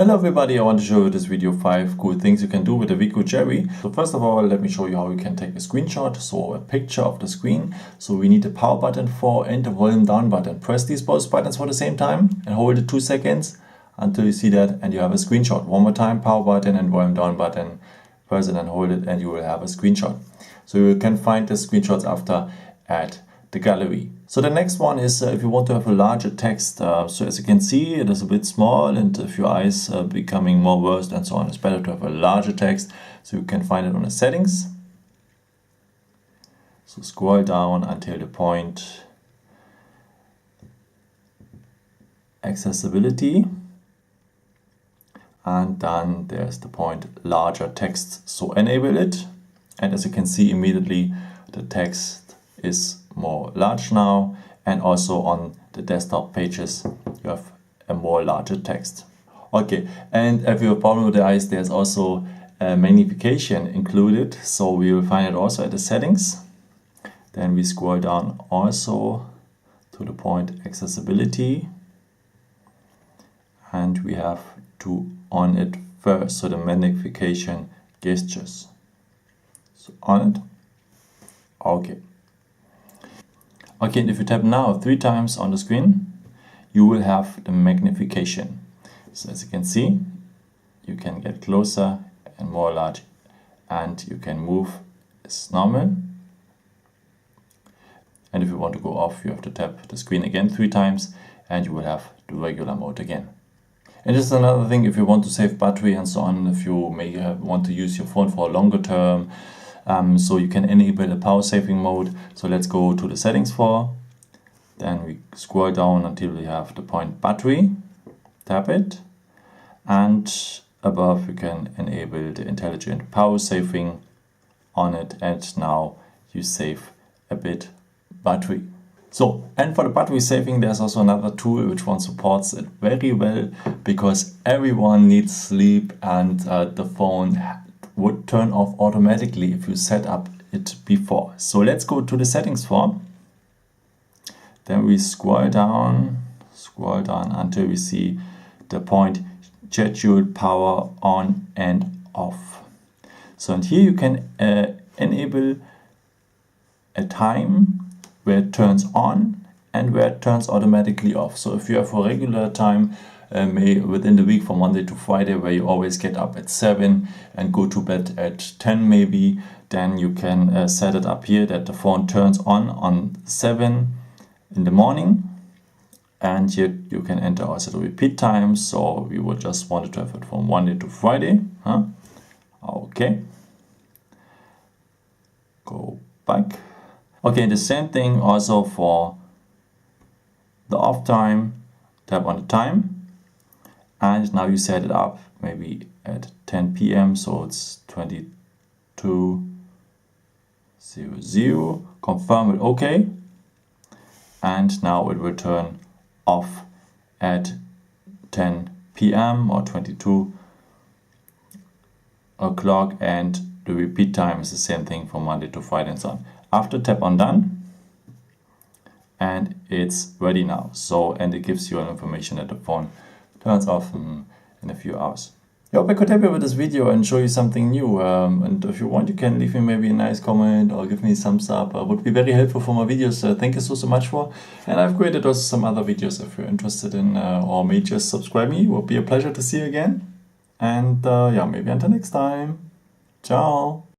Hello everybody, I want to show you this video 5 cool things you can do with the Wiko Jerry. So first of all, let me show you how you can take a screenshot, so a picture of the screen. So we need the power button for and the volume down button. Press these both buttons for the same time and hold it 2 seconds until you see that and you have a screenshot. One more time, power button and volume down button. Press it and hold it and you will have a screenshot. So you can find the screenshots after at the gallery. So the next one is if you want to have a larger text. So as you can see, it is a bit small, and if your eyes are becoming more worse and so on, it's better to have a larger text. So you can find it on the settings. So scroll down until the point accessibility, and then there's the point larger text. So enable it, and as you can see immediately the text is more large now, and also on the desktop pages you have a more larger text. Okay, and if you have a problem with the eyes, there's also a magnification included, so we will find it also at the settings. Then we scroll down also to the point accessibility, and we have to on it first, so the magnification gestures. So on it. Okay. Okay, and if you tap now 3 times on the screen, you will have the magnification. So as you can see, you can get closer and more large, and you can move as normal. And if you want to go off, you have to tap the screen again 3 times, and you will have the regular mode again. And this is another thing, if you want to save battery and so on, if you may want to use your phone for a longer term, so you can enable a power saving mode. So let's go to the settings for, then we scroll down until we have the point battery, tap it, and above we can enable the intelligent power saving on it, and now you save a bit battery. So, and for the battery saving, there's also another tool which one supports it very well, because everyone needs sleep, and the phone would turn off automatically if you set up it before. So let's go to the settings form. Then we scroll down until we see the point scheduled power on and off. So and here you can enable a time where it turns on and where it turns automatically off. So if you have a regular time, within the week from Monday to Friday, where you always get up at 7 and go to bed at 10 maybe, then you can set it up here that the phone turns on 7 in the morning, and here you can enter also the repeat time. So we would just wanted to have it from Monday to Friday. Okay, go back. Okay, the same thing also for the off time. Tap on the time, and now you set it up maybe at 10 p.m. so it's 22:00. Confirm it, okay, and now it will turn off at 10 p.m. or 22 o'clock, and the repeat time is the same thing from Monday to Friday and so on. After, tap on done, and it's ready now. So, and it gives you an information that the phone turns off in a few hours. I hope I could help you with this video and show you something new. And if you want, you can leave me maybe a nice comment or give me a thumbs up. It would be very helpful for my videos. Thank you so much for. And I've created also some other videos if you're interested in, or may just subscribe me. It would be a pleasure to see you again. And yeah, maybe until next time. Ciao.